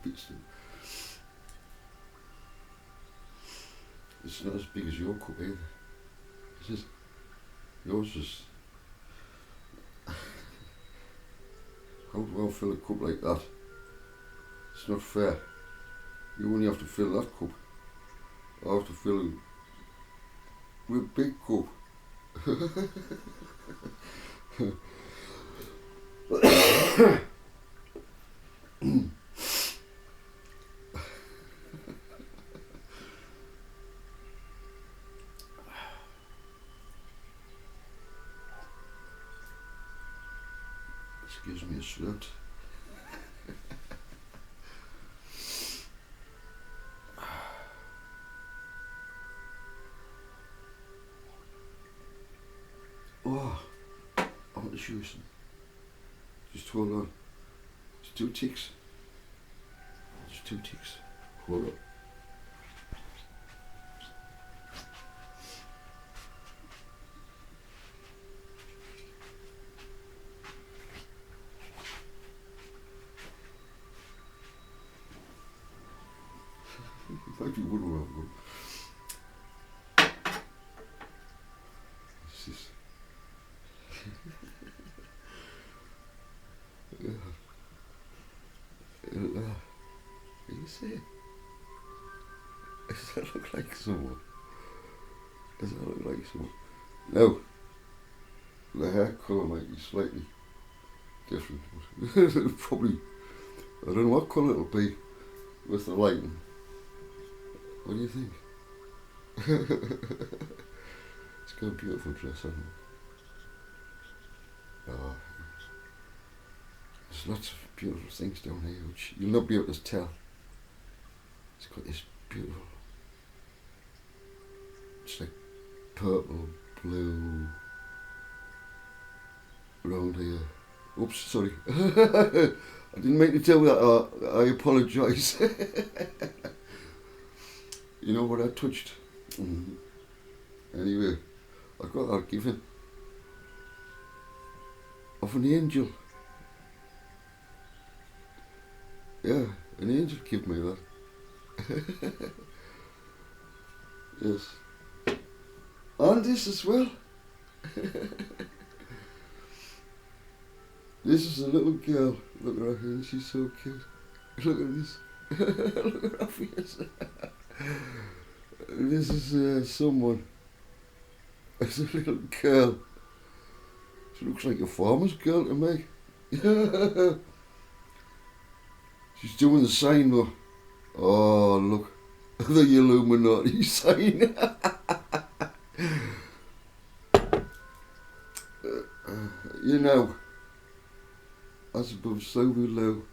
bits. It's not as big as your cup either. Is it? Yours is... How do I fill a cup like that? It's not fair. You only have to fill that cup. I have to fill a real big cup. This gives me a sweat. Oh, I want to show you something. Just hold on. Just 2 ticks. Just 2 ticks. Hold on. Might be one where I'll go. This is... You see it? Does that look like someone? Does that look like someone? No. The hair colour might be slightly different. Probably, I don't know what colour it'll be with the lighting. What do you think? It's got a beautiful dress on it. Oh, there's lots of beautiful things down here which you'll not be able to tell. It's got this beautiful, it's like purple, blue, round here. Oops, sorry. I didn't mean to tell you that, I apologise. You know what I touched? Anyway, I got that given of an angel. Yeah, an angel gave me that. Yes. And this as well. This is a little girl. Look at her here, she's so cute. Look at this. Look at her face. This is someone. It's a little girl. She looks like a farmer's girl to me. She's doing the sign though. Oh, look. The Illuminati sign. You know, as above, so below,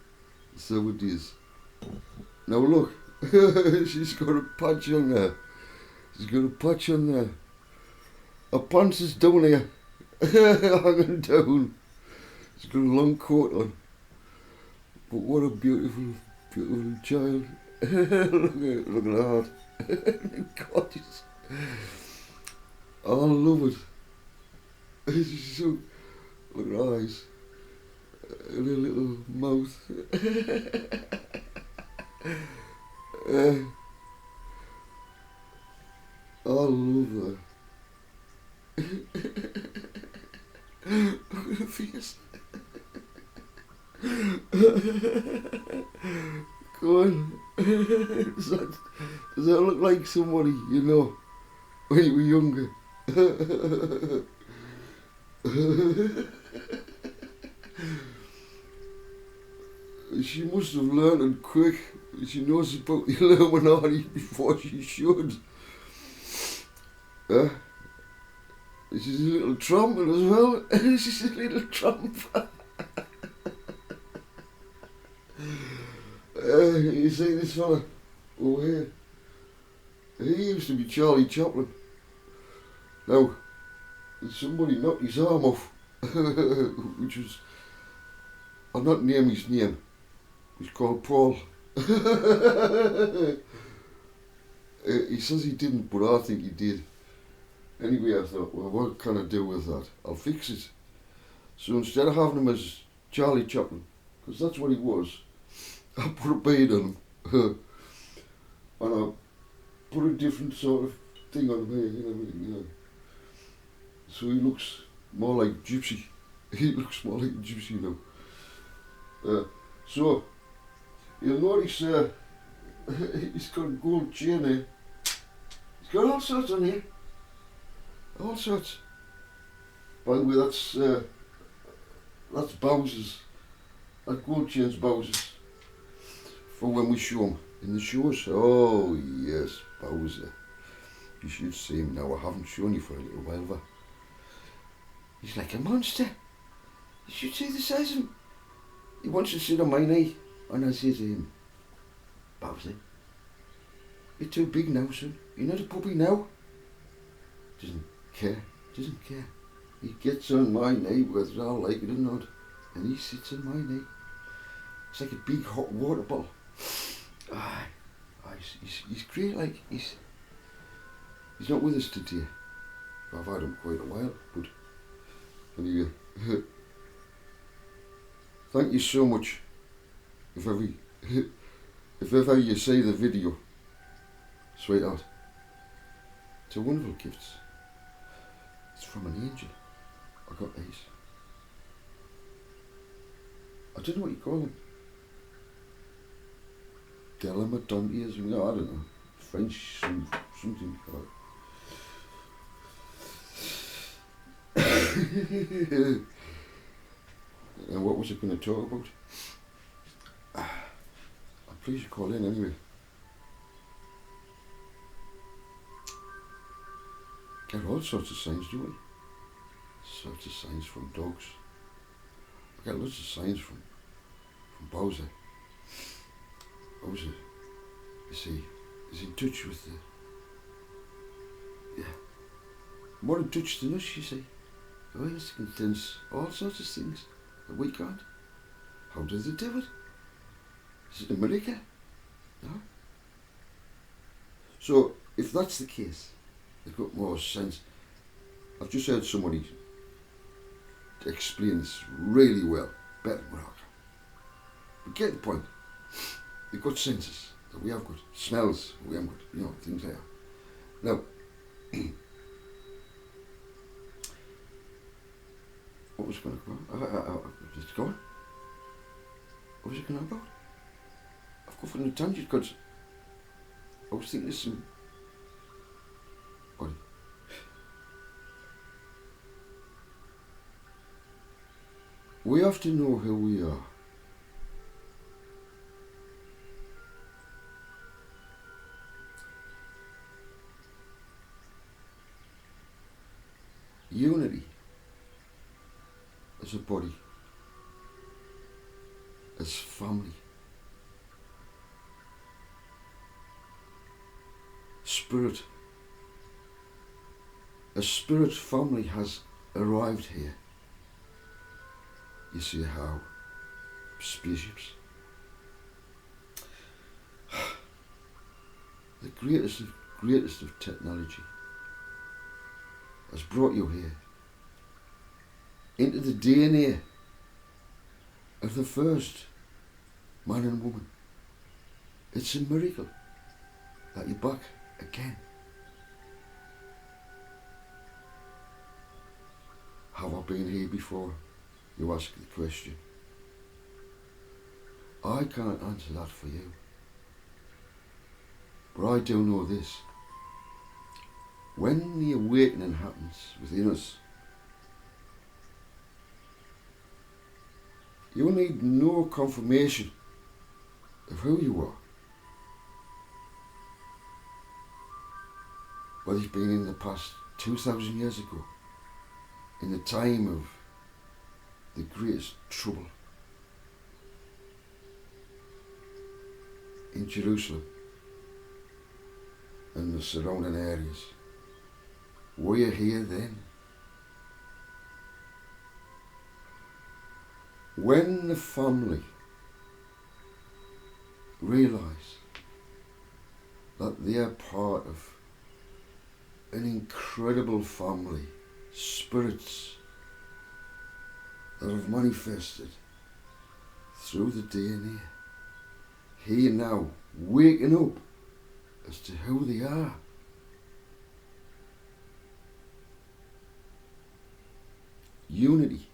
so it is. Now look, she's got a patch on there. She's got a patch on there. Her pants is down here, hanging down. She's got a long coat on. But what a beautiful, beautiful child. Look at that. Gorgeous. I love it. She's so, look at her eyes. And her little mouth. I love her. Look at her face. Go on. Does that look like somebody you know when you were younger? She must have learned it quick. She knows about the Illuminati before she should. She's a little trumpet as well. She's a little trump. You see this fella over here? He used to be Charlie Chaplin. Now, somebody knocked his arm off, which was, I'll not name his name. He's called Paul. He says he didn't, but I think he did. Anyway, I thought, well, what can I do with that? I'll fix it. So instead of having him as Charlie Chaplin, because that's what he was, I put a bead on him. And I put a different sort of thing on him here and everything. So he looks more like Gypsy. He looks more like Gypsy now. So you'll notice he's got a gold chain here. He's got all sorts on here. All sorts. By the way, that's Bowser's. That gold chain's Bowser's. For when we show him in the shows. Oh yes, Bowser. You should see him now. I haven't shown you for a little while, but he's like a monster. You should see the size of him. He wants to sit on my knee, and I say to him, Bowser, you're too big now, son. You're not a puppy now. Doesn't care. He gets on my knee, whether I like it or not, and he sits on my knee. It's like a big hot water ball. He's great. Like he's not with us today. I've had him quite a while, but anyway. Thank you so much. If ever you see the video, sweetheart, it's a wonderful gift. It's from an angel. I got these. I don't know what you call them. Delamadontias, no, I don't know. French, something like that. And what was I going to talk about? I'm pleased you called in anyway. Get all sorts of signs, do we? Sorts of signs from dogs. I get lots of signs from Bowser. Bowser, you see, is in touch with more in touch than us, you see. Oh yes, he can sense all sorts of things that we can't. How does he do it? Is it a miracle? No? So, if that's the case, they've got more sense. I've just heard somebody explain this really well, better than what I can. But get the point. They've got senses that we have got, smells that we haven't got, things there. Now, what was it going to go on? Just go on. What was it going on about? I've gone from the tangent because I was thinking of some. We have to know who we are. Unity as a body, as family, spirit. A spirit family has arrived here. You see how spaceships, the greatest of technology, has brought you here into the DNA of the first man and woman. It's a miracle that you're back again. Have I been here before? You ask the question. I can't answer that for you. But I do know this. When the awakening happens within us, you need no confirmation of who you are. Whether you've been in the past 2,000 years ago, in the time of the greatest trouble in Jerusalem and the surrounding areas. Were you here then? When the family realise that they are part of an incredible family, spirits that have manifested through the DNA, here now, waking up as to who they are. Unity.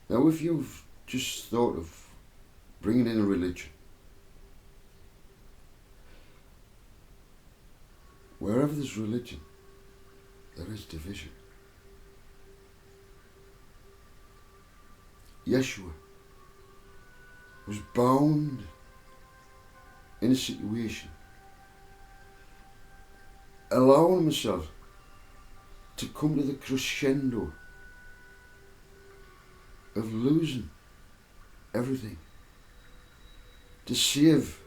Now, if you've just thought of bringing in a religion, wherever there's religion, there is division. Yeshua was bound in a situation, allowing himself to come to the crescendo of losing everything to save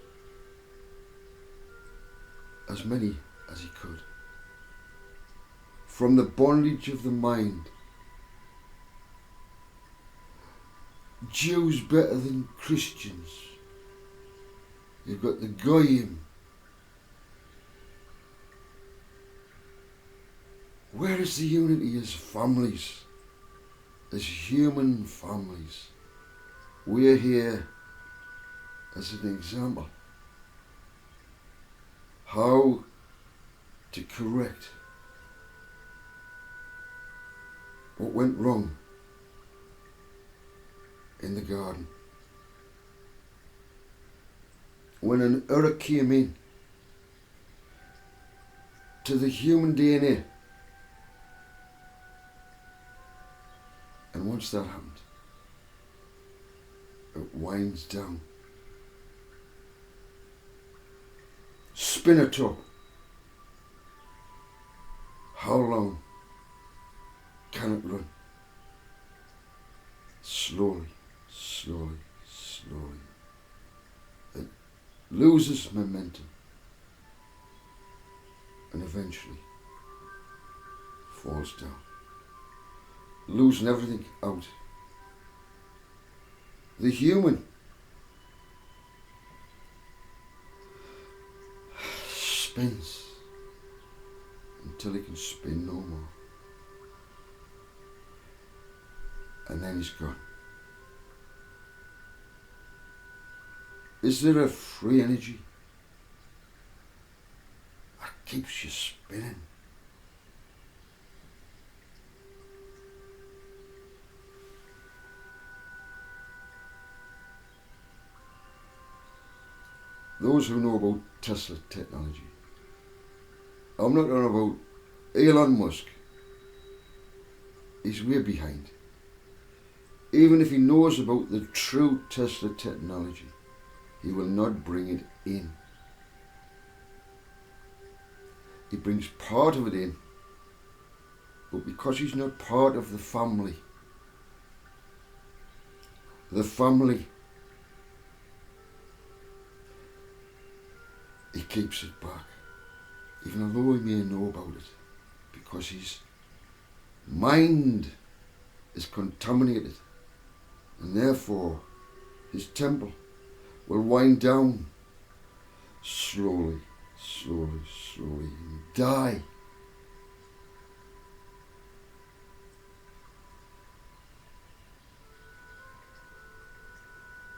as many as he could from the bondage of the mind. Jews better than Christians. You've got the Goyim. Where is the unity as families, as human families? We're here as an example how to correct what went wrong in the garden. When an error came in to the human DNA, and once that happened, it winds down. Spin a top. How long can it run? Slowly, slowly, slowly. It loses momentum and eventually falls down, losing everything out. The human spins until he can spin no more, and then he's gone. Is there a free energy that keeps you spinning? Those who know about Tesla technology, I'm not talking about Elon Musk. He's way behind. Even if he knows about the true Tesla technology, he will not bring it in. He brings part of it in, but because he's not part of the family he keeps it back, even although he may know about it, because his mind is contaminated, and therefore his temple will wind down slowly, slowly, slowly, and die.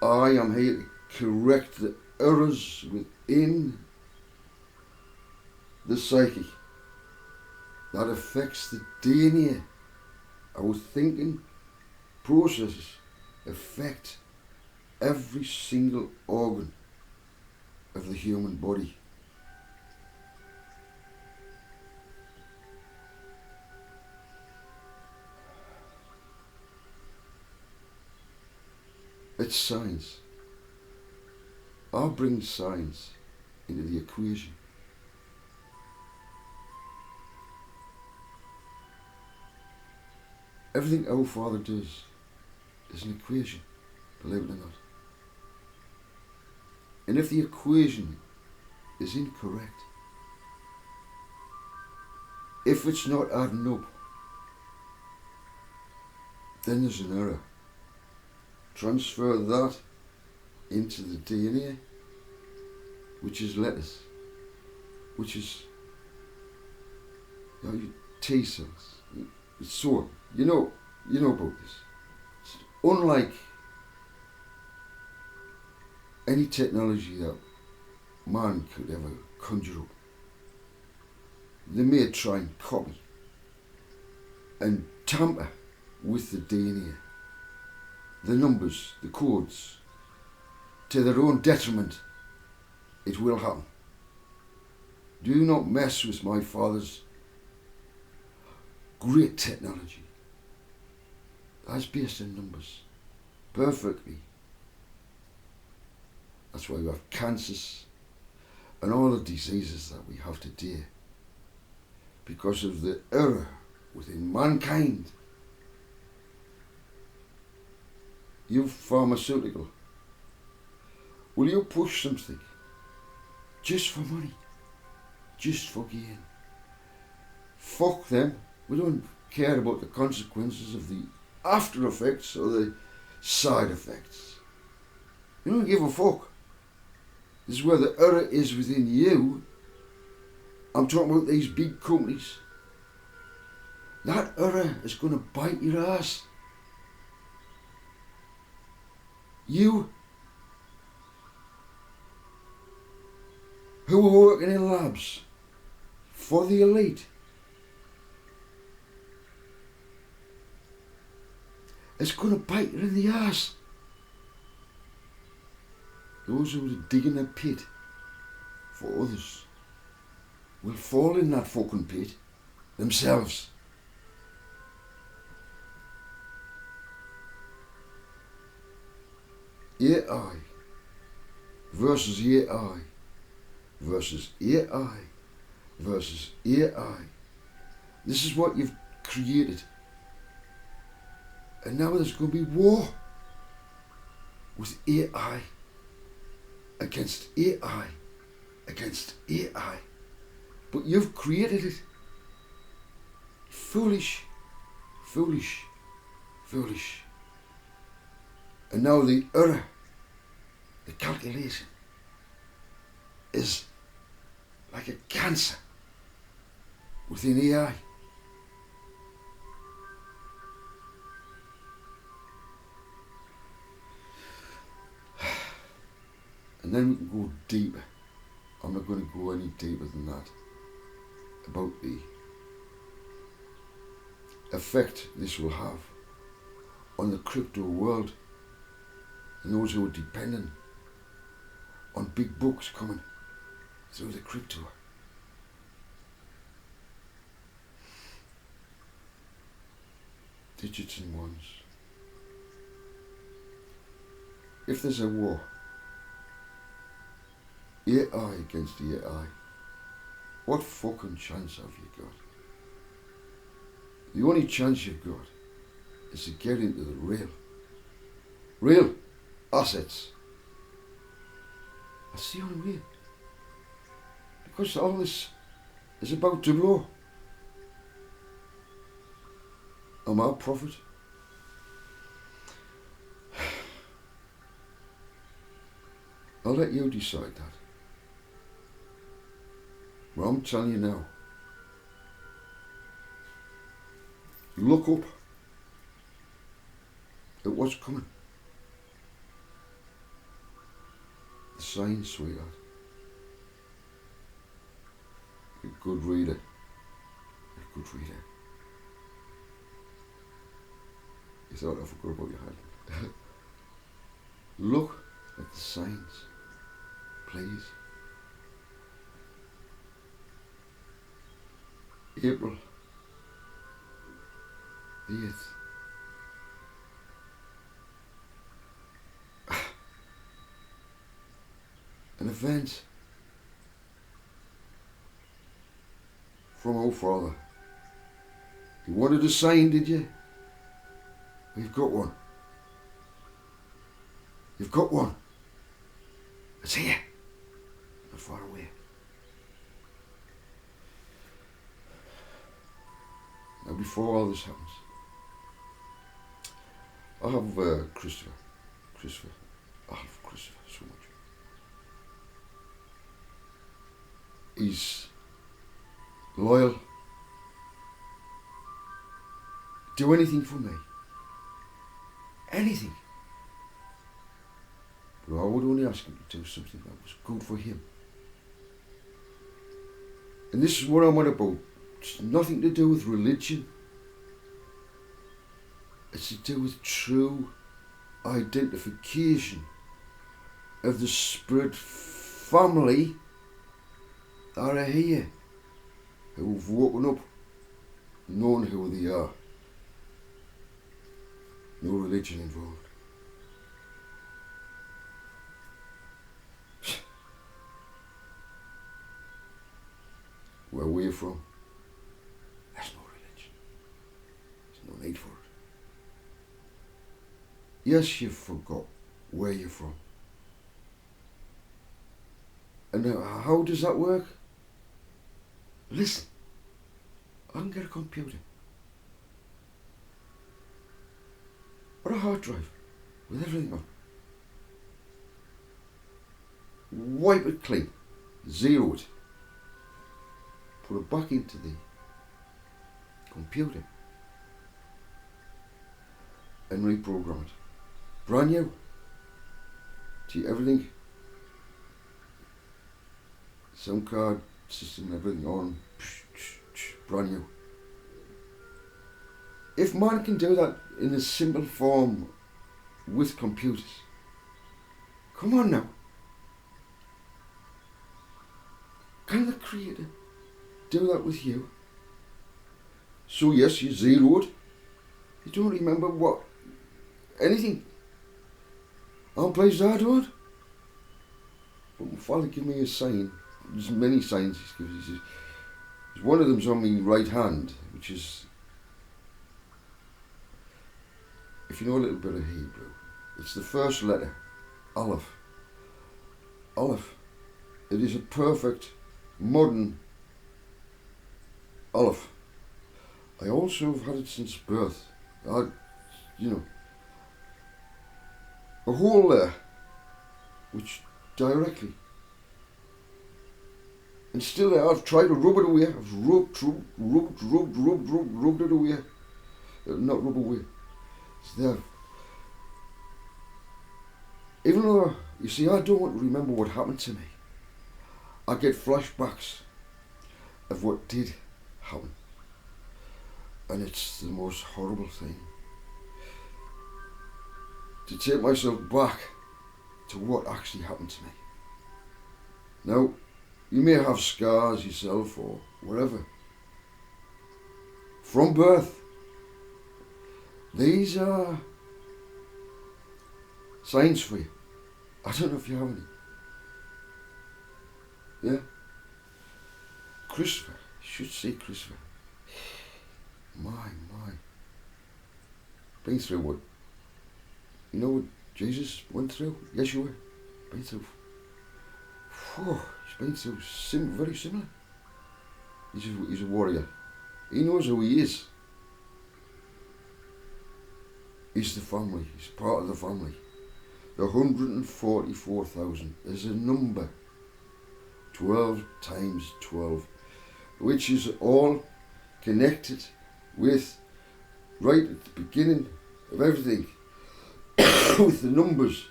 I am here to correct the errors within the psyche that affects the DNA. Our thinking processes affect every single organ of the human body. It's science. I'll bring science into the equation. Everything our Father does is an equation, believe it or not. And if the equation is incorrect, if it's not adding up, then there's an error. Transfer that into the DNA, which is letters, which is your T cells, so on. You know about this. It's unlike any technology that man could ever conjure up, they may try and copy and tamper with the DNA, the numbers, the codes, to their own detriment. It will happen. Do not mess with my father's great technology. That's based on numbers. Perfectly. That's why we have cancers and all the diseases that we have today. Because of the error within mankind. You pharmaceutical. Will you push something just for money? Just for gain? Fuck them. We don't care about the consequences of the after effects or the side effects. We don't give a fuck. This is where the error is within you. I'm talking about these big companies. That error is going to bite your ass. You who are working in labs for the elite, it's going to bite you in the ass. Those who are digging a pit for others will fall in that fucking pit themselves. AI versus AI versus AI versus AI. This is what you've created. And now there's going to be war with AI against AI against AI. But you've created it. Foolish, foolish, foolish. And now the error, the calculation, is like a cancer within AI. And then we can go deeper. I'm not going to go any deeper than that about the effect this will have on the crypto world and those who are dependent on big bucks coming through the crypto. Digits and ones. If there's a war, AI against AI, what fucking chance have you got? The only chance you've got is to get into the real assets. That's the only way. Because all this is about to blow. Am I a prophet? I'll let you decide that. But I'm telling you now, look up at what's coming. The signs, sweetheart. You're a good reader. You're a good reader. You thought I forgot about your hand. Look at the signs, please. April the 8th. An event from our father. You wanted a sign, did you? We've got one. You've got one. It's here. Not far away. Now before all this happens, I have Christopher. I love Christopher so much. He's loyal. Do anything for me. Anything. But I would only ask him to do something that was good for him. And this is what I'm on about. It's nothing to do with religion. It's to do with true identification of the spirit family that are here, who've woken up, known who they are. No religion involved. Where we're from, there's no religion. There's no need for it. Yes, you forgot where you're from. And how does that work? Listen, I can get a computer or a hard drive with everything on. Wipe it clean, zero it, put it back into the computer and reprogram it. Brand new. See, everything, sound card, system, everything on, brand new. If man can do that in a simple form with computers, come on now. Can the Creator do that with you? So yes, you zeroed. You don't remember anything. I'm places I don't. But my father gave me a sign. There's many signs he gives. He says, one of them's on my right hand, which is, if you know a little bit of Hebrew, it's the first letter, Aleph. Aleph. It is a perfect, modern Aleph. I also have had it since birth. A hole there, which directly, and still there, I've tried to rub it away. I've rubbed it away. Not rub away. It's there. Even though, you see, I don't want to remember what happened to me. I get flashbacks of what did happen. And it's the most horrible thing. To take myself back to what actually happened to me. Now, you may have scars yourself or whatever. From birth. These are signs for you. I don't know if you have any. Yeah? Christopher. You should see Christopher. My. Been through what? You know what Jesus went through? Yeshua? Been through. Whew, he's been through very similar. He's a warrior. He knows who he is. He's the family. He's part of the family. The 144,000 is a number. 12 times 12. Which is all connected with, right at the beginning of everything, with the numbers,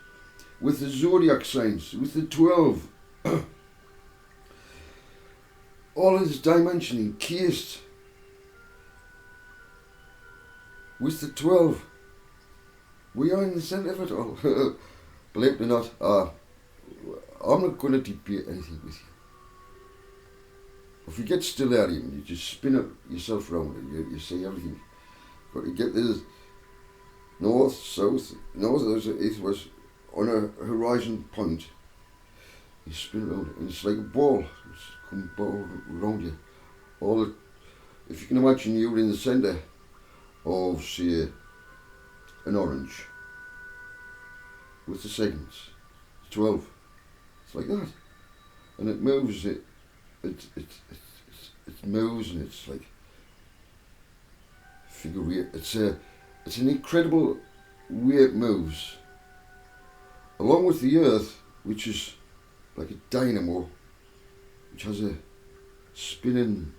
with the zodiac signs, with the 12. All of this dimension encased with the 12. We are in the centre of it all. Believe it or not, I'm not going to debate anything with you. If you get stellarium, you just spin it yourself round and you see everything. But you get this north, south, east, west, on a horizon point. You spin it around and it's like a ball. It's come ball around you. If you can imagine you're in the centre of, say, an orange with the segments, 12. It's like that. And it moves it moves and it's like figure eight. It's an incredible way it moves. Along with the earth, which is like a dynamo, which has a spinning.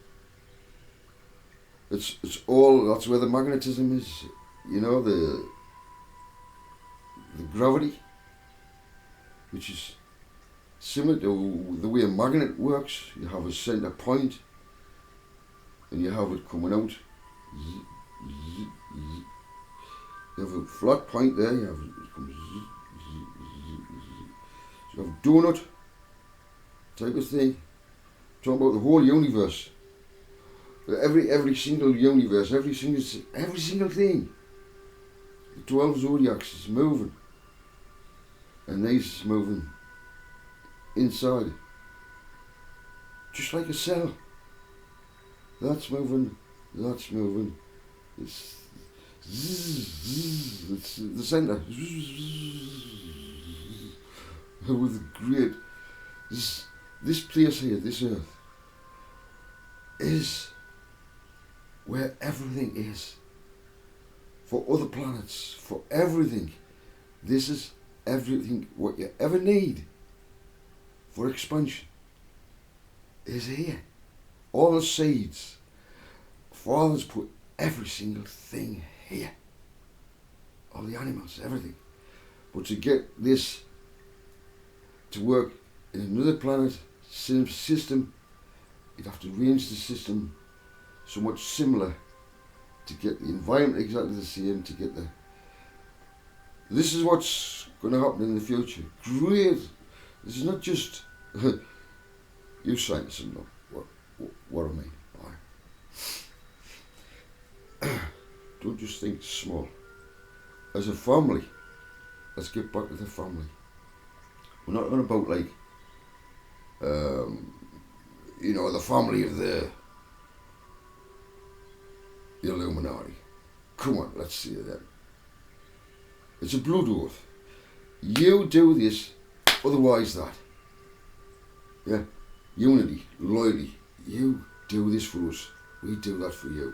It's all, that's where the magnetism is, you know, the gravity. which is similar to the way a magnet works. You have a centre point and you have it coming out. You have a flat point there, you have it comes. So you have a donut type of thing. Talking about the whole universe. Every single universe, every single thing. The 12 zodiacs is moving. And these is moving inside. Just like a cell. That's moving, that's moving. It's the centre. With great, this place here, this earth, is where everything is. For other planets, for everything. This is everything what you ever need for expansion is here. All the seeds. Father's put every single thing here. All the animals, everything. But to get this to work in another planet system, you'd have to arrange the system somewhat similar to get the environment exactly the same, to get the... This is what's going to happen in the future. Great. This is not just... you scientists know what I mean. Don't just think small. As a family, let's get back to the family. We're not on about like, the family of the Illuminati. Come on, let's see that. It's a blood oath. You do this, otherwise that. Yeah, unity, loyalty. You do this for us, we do that for you.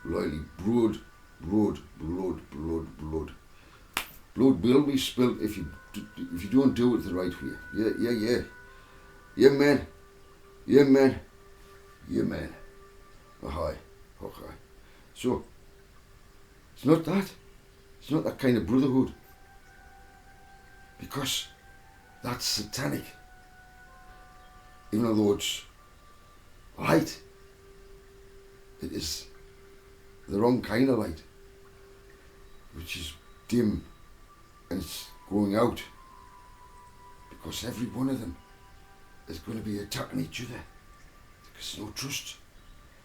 Loyalty, blood. Blood will be spilled if you don't do it the right way. Yeah, man. Okay. So, it's not that. It's not that kind of brotherhood. Because that's satanic. Even though it's light, it is the wrong kind of light, which is dim and it's going out, because every one of them is going to be attacking each other, because there's no trust,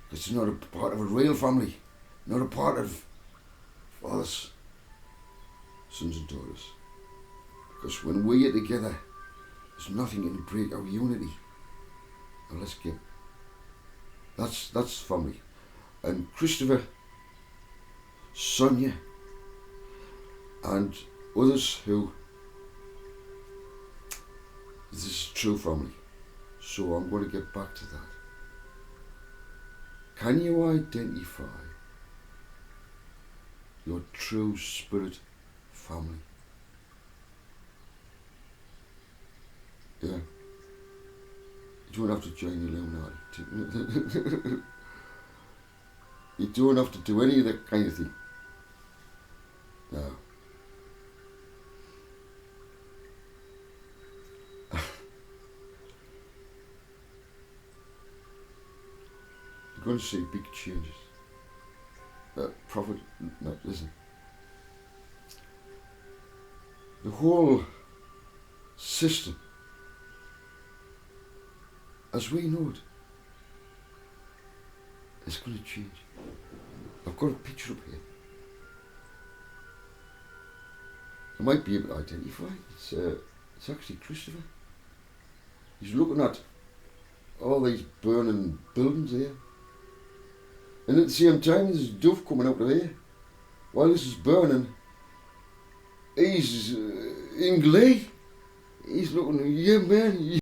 because it's not a part of a real family, not a part of fathers, sons and daughters. Because when we are together, there's nothing can break our unity. Now let's get, that's family. And Christopher, Sonia, and others who, this is true family. So I'm going to get back to that. Can you identify your true spirit family? Yeah. You don't have to join the Illuminati. You don't have to do any of that kind of thing. No. You're going to see big changes. Prophet, no, listen. The whole system, as we know it, is going to change. I've got a picture up here. I might be able to identify. It's actually Christopher. He's looking at all these burning buildings here. And at the same time, there's a dove coming out of here. While this is burning, he's in glee. He's looking, yeah man,